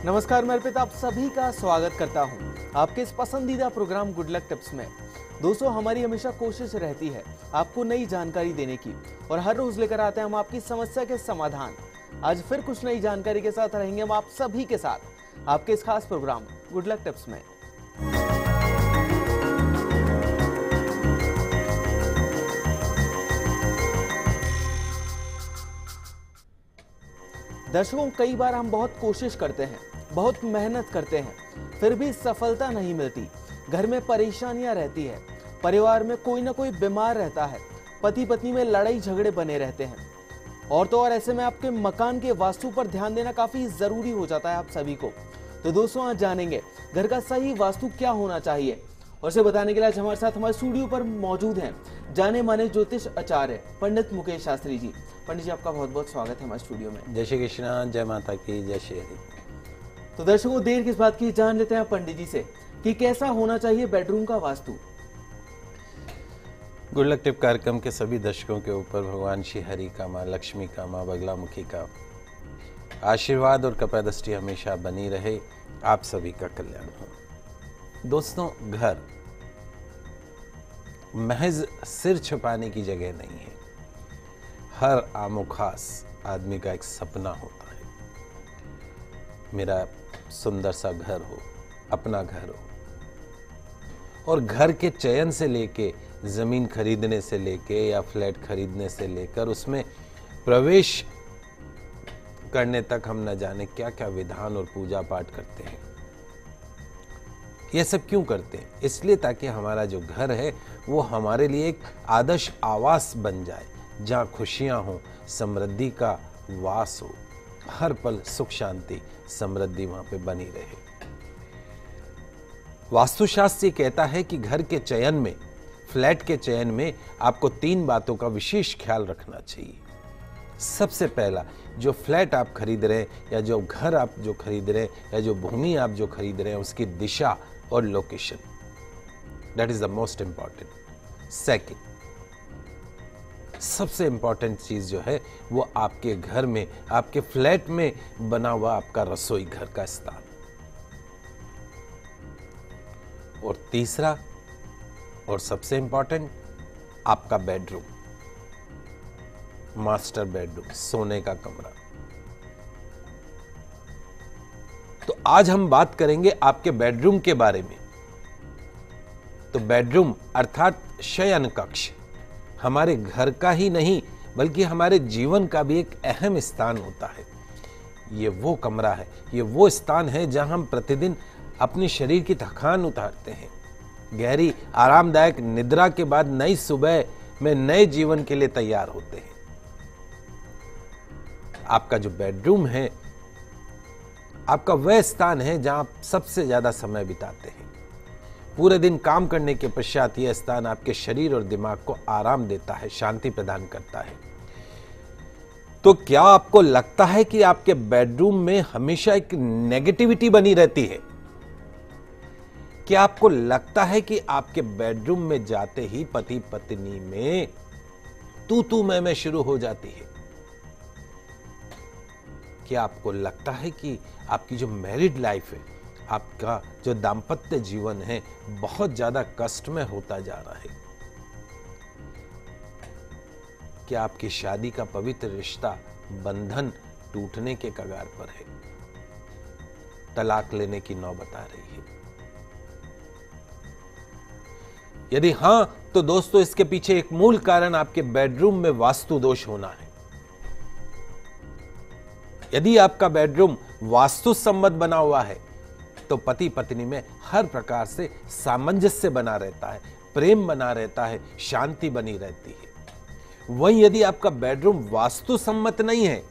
नमस्कार, मैं अर्पित आप सभी का स्वागत करता हूं आपके इस पसंदीदा प्रोग्राम गुड लक टिप्स में। दोस्तों, हमारी हमेशा कोशिश रहती है आपको नई जानकारी देने की और हर रोज लेकर आते हैं हम आपकी समस्या के समाधान। आज फिर कुछ नई जानकारी के साथ रहेंगे हम आप सभी के साथ आपके इस खास प्रोग्राम गुड लक टिप्स में। दर्शकों, कई बार हम बहुत कोशिश करते हैं, बहुत मेहनत करते हैं, फिर भी सफलता नहीं मिलती। घर में परेशानियां रहती है, परिवार में कोई ना कोई बीमार रहता है, पति पत्नी में लड़ाई झगड़े बने रहते हैं। और तो और ऐसे में आपके मकान के वास्तु पर ध्यान देना काफी जरूरी हो जाता है आप सभी को। तो दोस्तों, आज जानेंगे घर का सही वास्तु क्या होना चाहिए। और इसे बताने के लिए आज हमारे साथ हमारे स्टूडियो पर मौजूद हैं जाने माने ज्योतिष आचार्य पंडित मुकेश शास्त्री जी। पंडित जी, आपका बहुत बहुत स्वागत है हमारे स्टूडियो में। जय श्री कृष्ण, जय माता की, जय श्री हरि। तो दर्शकों, देर किस बात की, जान लेते हैं पंडित जी से कि कैसा होना चाहिए बेडरूम का वास्तु। गुड लक टिप कार्यक्रम के सभी दर्शकों के ऊपर भगवान श्री हरि का, माँ लक्ष्मी का, माँ बगलामुखी का आशीर्वाद और कृपा दृष्टि हमेशा बनी रहे। आप सभी का कल्याण हो। दोस्तों, घर महज सिर छुपाने की जगह नहीं है। हर आमो खास आदमी का एक सपना होता है, मेरा सुंदर सा घर हो, अपना घर हो। और घर के चयन से लेके, जमीन खरीदने से लेके या फ्लैट खरीदने से लेकर उसमें प्रवेश करने तक हम न जाने क्या क्या विधान और पूजा पाठ करते हैं। ये सब क्यों करते हैं? इसलिए ताकि हमारा जो घर है वो हमारे लिए एक आदर्श आवास बन जाए, जहाँ खुशियाँ हों, समृद्धि का वास हो, हर पल सुख शांति समृद्धि वहाँ पे बनी रहे। वास्तुशास्त्र कहता है कि घर के चयन में, फ्लैट के चयन में आपको 3 बातों का विशेष ख्याल रखना चाहिए। सबसे पहला, जो फ्लैट आप खरीद रहे हैं या जो घर आप जो खरीद रहे हैं या जो भूमि आप जो खरीद रहे हैं, उसकी दिशा और location, that is the most important. Second, सबसे इंपॉर्टेंट चीज जो है वो आपके घर में, आपके फ्लैट में बना हुआ आपका रसोई घर का स्थान। और तीसरा और सबसे इंपॉर्टेंट, आपका बेडरूम, मास्टर बेडरूम, सोने का कमरा। तो आज हम बात करेंगे आपके बेडरूम के बारे में। तो बेडरूम अर्थात शयन कक्ष हमारे घर का ही नहीं बल्कि हमारे जीवन का भी एक अहम स्थान होता है। ये वो कमरा है, ये वो स्थान है जहां हम प्रतिदिन अपने शरीर की थकान उतारते हैं। गहरी आरामदायक निद्रा के बाद नई सुबह में नए जीवन के लिए तैयार होते हैं। आपका जो बेडरूम है, आपका वह स्थान है जहां आप सबसे ज्यादा समय बिताते हैं। पूरे दिन काम करने के पश्चात यह स्थान आपके शरीर और दिमाग को आराम देता है, शांति प्रदान करता है। तो क्या आपको लगता है कि आपके बेडरूम में हमेशा एक नेगेटिविटी बनी रहती है? क्या आपको लगता है कि आपके बेडरूम में जाते ही पति पत्नी में तू मैं शुरू हो जाती है? क्या आपको लगता है कि आपकी जो मैरिड लाइफ है, आपका जो दाम्पत्य जीवन है, बहुत ज्यादा कष्ट में होता जा रहा है? क्या आपकी शादी का पवित्र रिश्ता, बंधन टूटने के कगार पर है, तलाक लेने की नौबत आ रही है? यदि हां, तो दोस्तों इसके पीछे एक मूल कारण आपके बेडरूम में वास्तु दोष होना है। यदि आपका बेडरूम वास्तु सम्मत बना हुआ है तो पति पत्नी में हर प्रकार से सामंजस्य बना रहता है, प्रेम बना रहता है, शांति बनी रहती है। वहीं यदि आपका बेडरूम वास्तु सम्मत नहीं है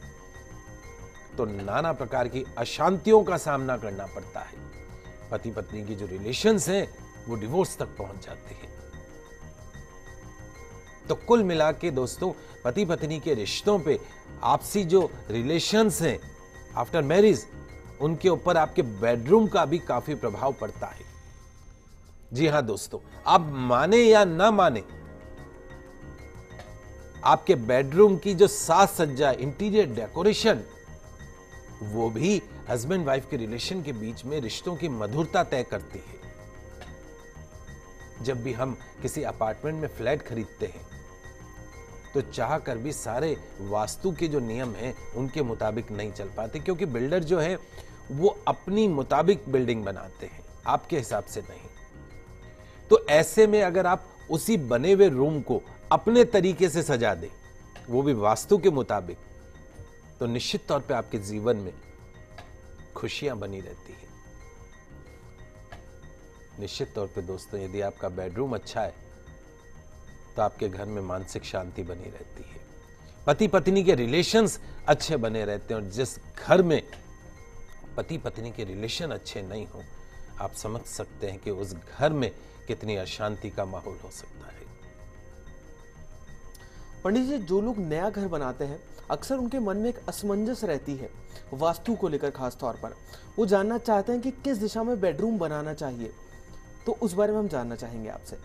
तो नाना प्रकार की अशांतियों का सामना करना पड़ता है। पति पत्नी की जो रिलेशंस हैं वो डिवोर्स तक पहुंच जाते हैं। तो कुल मिला के दोस्तों, पति पत्नी के रिश्तों पे, आपसी जो रिलेशंस हैं आफ्टर मैरिज, उनके ऊपर आपके बेडरूम का भी काफी प्रभाव पड़ता है। जी हां दोस्तों, आप माने या ना माने, आपके बेडरूम की जो साज सज्जा, इंटीरियर डेकोरेशन, वो भी हस्बैंड वाइफ के रिलेशन के बीच में रिश्तों की मधुरता तय करती है। जब भी हम किसी अपार्टमेंट में फ्लैट खरीदते हैं तो चाह कर भी सारे वास्तु के जो नियम हैं उनके मुताबिक नहीं चल पाते, क्योंकि बिल्डर जो है वो अपनी मुताबिक बिल्डिंग बनाते हैं, आपके हिसाब से नहीं। तो ऐसे में अगर आप उसी बने हुए रूम को अपने तरीके से सजा दें, वो भी वास्तु के मुताबिक, तो निश्चित तौर पे आपके जीवन में खुशियां बनी रहती है। निश्चित तौर पे दोस्तों, यदि आपका बेडरूम अच्छा है तो आपके घर में मानसिक शांति बनी रहती है, पति पत्नी के रिलेशंस अच्छे बने रहते हैं। और जिस घर में पति पत्नी के रिलेशन अच्छे नहीं हो, आप समझ सकते हैं कि उस घर में कितनी अशांति का माहौल हो सकता है। पंडित जी, जो लोग नया घर बनाते हैं अक्सर उनके मन में एक असमंजस रहती है वास्तु को लेकर, खास तौर पर वो जानना चाहते हैं कि किस दिशा में बेडरूम बनाना चाहिए, तो उस बारे में हम जानना चाहेंगे आपसे।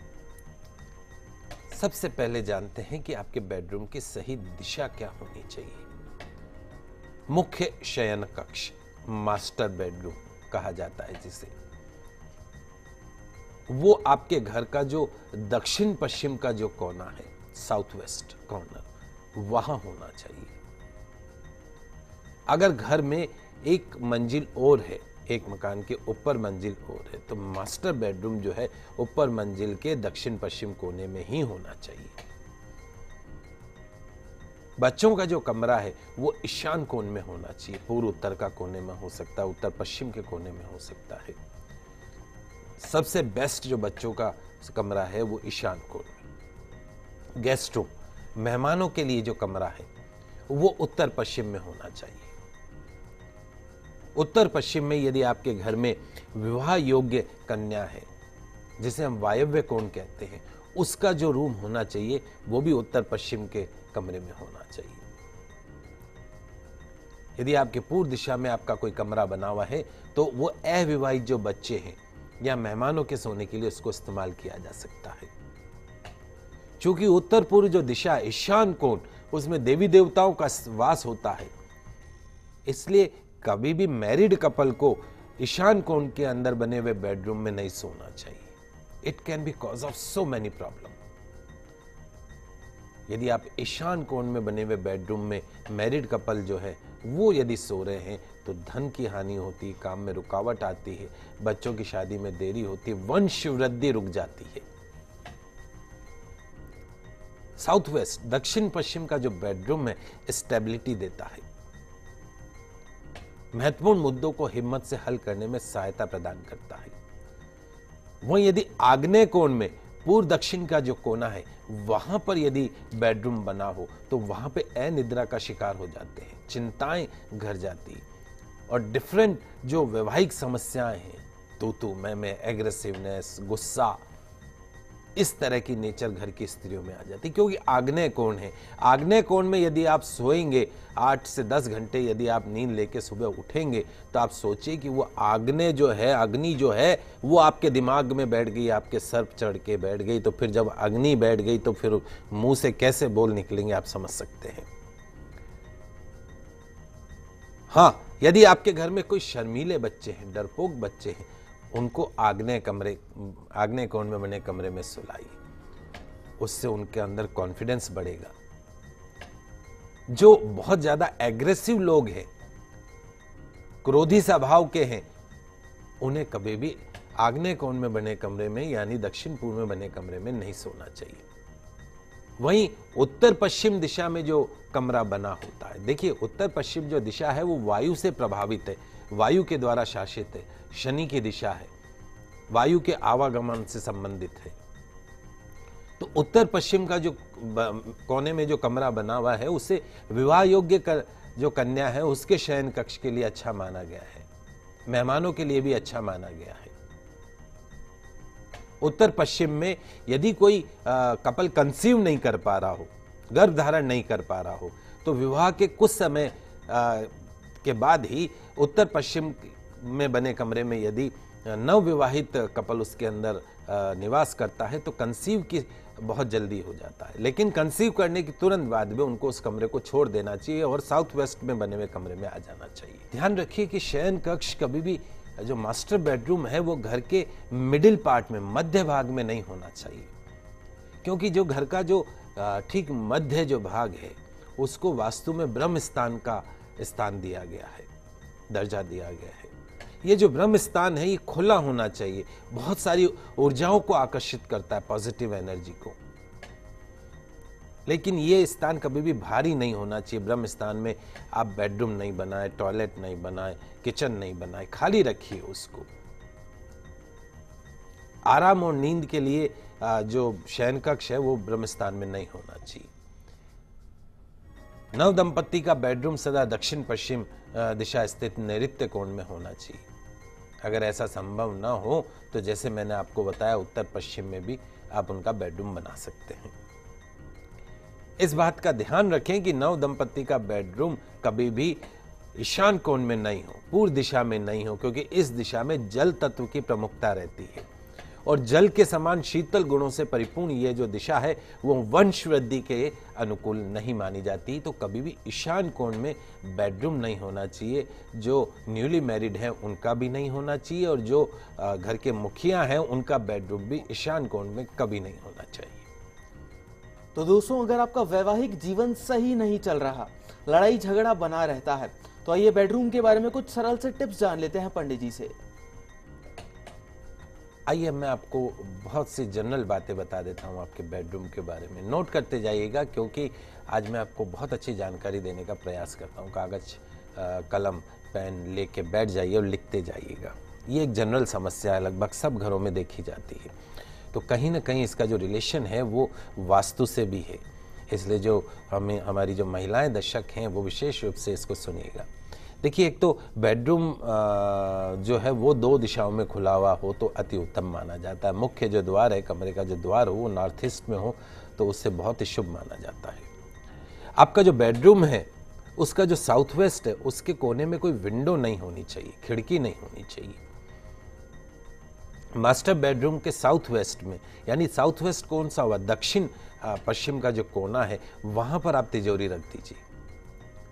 सबसे पहले जानते हैं कि आपके बेडरूम की सही दिशा क्या होनी चाहिए। मुख्य शयन कक्ष, मास्टर बेडरूम कहा जाता है जिसे, वो आपके घर का जो दक्षिण पश्चिम का जो कोना है, साउथ वेस्ट कॉर्नर, वहां होना चाहिए। अगर घर में एक मंजिल और है, एक मकान के ऊपर मंजिल और है, तो मास्टर बेडरूम जो है ऊपर मंजिल के दक्षिण पश्चिम कोने में ही होना चाहिए। बच्चों का जो कमरा है वो ईशान कोण में होना चाहिए, पूर्व उत्तर का कोने में हो सकता है, उत्तर पश्चिम के कोने में हो सकता है। सबसे बेस्ट जो बच्चों का कमरा है वो ईशान कोण में। गेस्ट रूम, मेहमानों के लिए जो कमरा है वो उत्तर पश्चिम में होना चाहिए। उत्तर पश्चिम में यदि आपके घर में विवाह योग्य कन्या है, जिसे हम वायव्य कोण कहते हैं, उसका जो रूम होना चाहिए वो भी उत्तर पश्चिम के कमरे में होना चाहिए। यदि आपके पूर्व दिशा में आपका कोई कमरा बना हुआ है तो वो अविवाहित जो बच्चे हैं या मेहमानों के सोने के लिए उसको इस्तेमाल किया जा सकता है। क्योंकि उत्तर पूर्व जो दिशा ईशान कोण, उसमें देवी देवताओं का वास होता है, इसलिए कभी भी मैरिड कपल को ईशान कोण के अंदर बने हुए बेडरूम में नहीं सोना चाहिए। It can be cause of so many problem. यदि आप ईशान कोण में बने हुए बेडरूम में मैरिड कपल जो है वो यदि सो रहे हैं तो धन की हानि होती है, काम में रुकावट आती है, बच्चों की शादी में देरी होती है, वंश वृद्धि रुक जाती है। साउथ वेस्ट, दक्षिण पश्चिम का जो बेडरूम है स्टेबिलिटी देता है, महत्वपूर्ण मुद्दों को हिम्मत से हल करने में सहायता प्रदान करता है। वहीं यदि आग्नेय कोण में पूर्व दक्षिण का जो कोना है वहां पर यदि बेडरूम बना हो तो वहां पे अनिद्रा का शिकार हो जाते हैं, चिंताएं घर जाती, और डिफरेंट जो वैवाहिक समस्याएं हैं, तू मैं, एग्रेसिवनेस, गुस्सा, इस तरह की नेचर घर की स्त्रियों में आ जाती, क्योंकि आग्नेय कोण है। आग्नेय कोण में यदि आप सोएंगे 8 से 10 घंटे यदि आप नींद लेके सुबह उठेंगे तो आप सोचिए कि वो आग्नेय जो है, अग्नि जो है वो आपके दिमाग में बैठ गई, आपके सर चढ़ के बैठ गई, तो फिर जब अग्नि बैठ गई तो फिर मुंह से कैसे बोल निकलेंगे आप समझ सकते हैं। हाँ, यदि आपके घर में कोई शर्मीले बच्चे हैं, डरपोक बच्चे हैं, उनको आग्नेय कोण में बने कमरे में सुलाइए, उससे उनके अंदर कॉन्फिडेंस बढ़ेगा। जो बहुत ज्यादा एग्रेसिव लोग हैं, क्रोधी स्वभाव के हैं, उन्हें कभी भी आग्नेय कोण में बने कमरे में यानी दक्षिण पूर्व में बने कमरे में नहीं सोना चाहिए। वहीं उत्तर पश्चिम दिशा में जो कमरा बना होता है, देखिए उत्तर पश्चिम जो दिशा है वो वायु से प्रभावित है, वायु के द्वारा शासित है, शनि की दिशा है, वायु के आवागमन से संबंधित है। तो उत्तर पश्चिम का जो कोने में जो कमरा बना हुआ है उसे विवाह योग्य जो कन्या है उसके शयन कक्ष के लिए अच्छा माना गया है, मेहमानों के लिए भी अच्छा माना गया है। उत्तर पश्चिम में यदि कोई कपल कंसीव नहीं कर पा रहा हो, गर्भ धारण नहीं कर पा रहा हो, तो विवाह के कुछ समय के बाद ही उत्तर पश्चिम में बने कमरे में यदि नवविवाहित कपल उसके अंदर निवास करता है तो कंसीव की बहुत जल्दी हो जाता है, लेकिन कंसीव करने के तुरंत बाद में उनको उस कमरे को छोड़ देना चाहिए और साउथ वेस्ट में बने हुए कमरे में आ जाना चाहिए। ध्यान रखिए कि शयन कक्ष कभी भी, जो मास्टर बेडरूम है, वो घर के मिडिल पार्ट में, मध्य भाग में नहीं होना चाहिए, क्योंकि जो घर का जो ठीक मध्य जो भाग है उसको वास्तु में ब्रह्म स्थान का स्थान दिया गया है, दर्जा दिया गया है। ये जो ब्रह्म स्थान है ये खुला होना चाहिए, बहुत सारी ऊर्जाओं को आकर्षित करता है, पॉजिटिव एनर्जी को, लेकिन ये स्थान कभी भी भारी नहीं होना चाहिए। ब्रह्म स्थान में आप बेडरूम नहीं बनाए, टॉयलेट नहीं बनाए, किचन नहीं बनाए, खाली रखिए उसको। आराम और नींद के लिए जो शयन कक्ष है वो ब्रह्म स्थान में नहीं होना चाहिए। नव दंपत्ति का बेडरूम सदा दक्षिण पश्चिम दिशा स्थित नैऋत्य कोण में होना चाहिए। अगर ऐसा संभव ना हो तो जैसे मैंने आपको बताया, उत्तर पश्चिम में भी आप उनका बेडरूम बना सकते हैं। इस बात का ध्यान रखें कि नव दंपत्ति का बेडरूम कभी भी ईशान कोण में नहीं हो, पूर्व दिशा में नहीं हो, क्योंकि इस दिशा में जल तत्व की प्रमुखता रहती है और जल के समान शीतल गुणों से परिपूर्ण ये जो दिशा है वो वंश वृद्धि के अनुकूल नहीं मानी जाती। तो कभी भी ईशान कोण में बेडरूम नहीं होना चाहिए। जो न्यूली मैरिड हैं उनका भी नहीं होना चाहिए और जो घर के मुखिया हैं उनका बेडरूम भी ईशान कोण में कभी नहीं होना चाहिए। तो दोस्तों, अगर आपका वैवाहिक जीवन सही नहीं चल रहा, लड़ाई झगड़ा बना रहता है, तो आइए बेडरूम के बारे में कुछ सरल से टिप्स जान लेते हैं पंडित जी से। आइए मैं आपको बहुत सी जनरल बातें बता देता हूं आपके बेडरूम के बारे में। नोट करते जाइएगा, क्योंकि आज मैं आपको बहुत अच्छी जानकारी देने का प्रयास करता हूं। कागज कलम पेन लेके बैठ जाइए और लिखते जाइएगा। ये एक जनरल समस्या है, लगभग सब घरों में देखी जाती है। तो कहीं ना कहीं इसका जो रिलेशन है वो वास्तु से भी है, इसलिए जो हमारी जो महिलाएं दर्शक हैं वो विशेष रूप से इसको सुनिएगा। देखिए, एक तो बेडरूम जो है वो 2 दिशाओं में खुला हुआ हो तो अति उत्तम माना जाता है। मुख्य जो द्वार है, कमरे का जो द्वार हो वो नॉर्थ ईस्ट में हो तो उससे बहुत ही शुभ माना जाता है। आपका जो बेडरूम है उसका जो साउथ वेस्ट है उसके कोने में कोई विंडो नहीं होनी चाहिए, खिड़की नहीं होनी चाहिए। मास्टर बेडरूम के साउथ वेस्ट में, यानी साउथ वेस्ट कौन सा हुआ, दक्षिण पश्चिम का जो कोना है वहां पर आप तिजोरी रख दीजिए।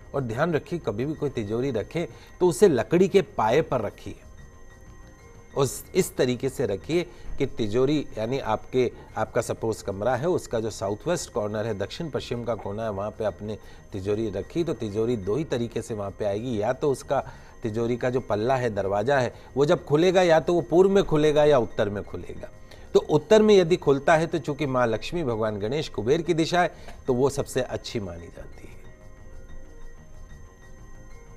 और ध्यान रखिए, कभी भी कोई तिजोरी रखे तो उसे लकड़ी के पाए पर रखिए, उस इस तरीके से रखिए कि तिजोरी, यानी आपका सपोज कमरा है, उसका जो साउथ वेस्ट कॉर्नर है, दक्षिण पश्चिम का कोना है, वहां पे आपने तिजोरी रखी तो तिजोरी 2 ही तरीके से वहां पे आएगी। या तो उसका तिजोरी का जो पल्ला है, दरवाजा है, वो जब खुलेगा या तो वो पूर्व में खुलेगा या उत्तर में खुलेगा। तो उत्तर में यदि खुलता है तो चूंकि माँ लक्ष्मी, भगवान गणेश, कुबेर की दिशा है तो वो सबसे अच्छी मानी जाती है।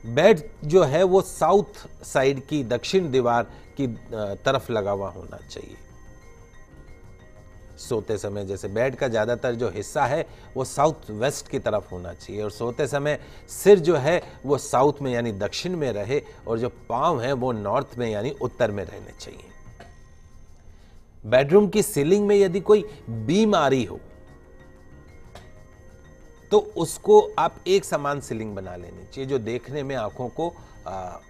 बेड जो है वो साउथ साइड की, दक्षिण दीवार की तरफ लगा हुआ होना चाहिए। सोते समय जैसे बेड का ज्यादातर जो हिस्सा है वो साउथ वेस्ट की तरफ होना चाहिए और सोते समय सिर जो है वो साउथ में यानी दक्षिण में रहे और जो पांव है वो नॉर्थ में यानी उत्तर में रहने चाहिए। बेडरूम की सीलिंग में यदि कोई बीम आ रही हो तो उसको आप एक समान सीलिंग बना लेनी चाहिए जो देखने में आंखों को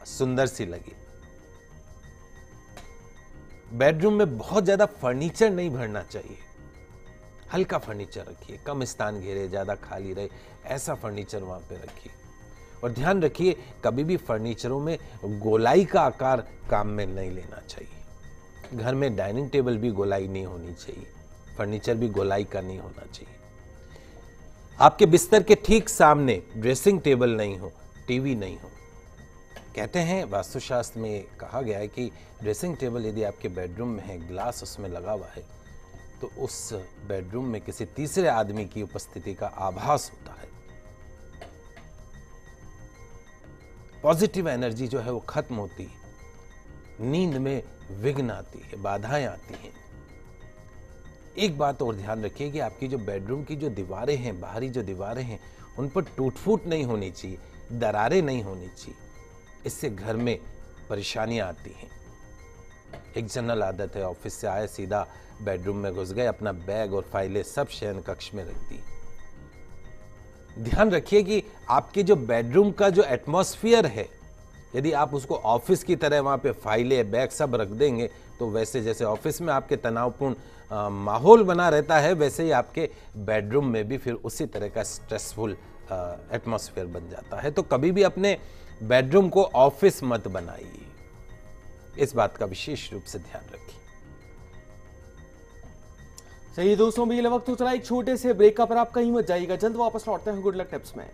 सुंदर सी लगे। बेडरूम में बहुत ज्यादा फर्नीचर नहीं भरना चाहिए, हल्का फर्नीचर रखिए, कम स्थान घेरे, ज्यादा खाली रहे, ऐसा फर्नीचर वहां पे रखिए। और ध्यान रखिए, कभी भी फर्नीचरों में गोलाई का आकार काम में नहीं लेना चाहिए। घर में डाइनिंग टेबल भी गोलाई नहीं होनी चाहिए, फर्नीचर भी गोलाई का नहीं होना चाहिए। आपके बिस्तर के ठीक सामने ड्रेसिंग टेबल नहीं हो, टीवी नहीं हो। कहते हैं वास्तुशास्त्र में कहा गया है कि ड्रेसिंग टेबल यदि आपके बेडरूम में है, ग्लास उसमें लगा हुआ है, तो उस बेडरूम में किसी तीसरे आदमी की उपस्थिति का आभास होता है। पॉजिटिव एनर्जी जो है वो खत्म होती है, नींद में विघ्न आती है, बाधाएं आती हैं। एक बात और ध्यान रखिए कि आपकी जो बेडरूम की जो दीवारें हैं, बाहरी जो दीवारें हैं, उन पर टूट फूट नहीं होनी चाहिए, दरारें नहीं होनी चाहिए। इससे घर में परेशानियां आती हैं। एक जनरल आदत है, ऑफिस से आए सीधा बेडरूम में घुस गए, अपना बैग और फाइलें सब शयन कक्ष में रख दी। ध्यान रखिए कि आपके जो बेडरूम का जो एटमॉस्फेयर है यदि आप उसको ऑफिस की तरह वहाँ पे फाइलें, बैग सब रख देंगे तो वैसे जैसे ऑफिस में आपके तनावपूर्ण माहौल बना रहता है, वैसे ही आपके बेडरूम में भी फिर उसी तरह का स्ट्रेसफुल एटमॉस्फेयर बन जाता है। तो कभी भी अपने बेडरूम को ऑफिस मत बनाइए, इस बात का विशेष रूप से ध्यान रखिए। चलिए दोस्तों, भी वक्त हो चला एक छोटे से ब्रेक का, पर आप कहीं मत जाइएगा, जल्द वापस लौटते हैं गुड लक टिप्स में।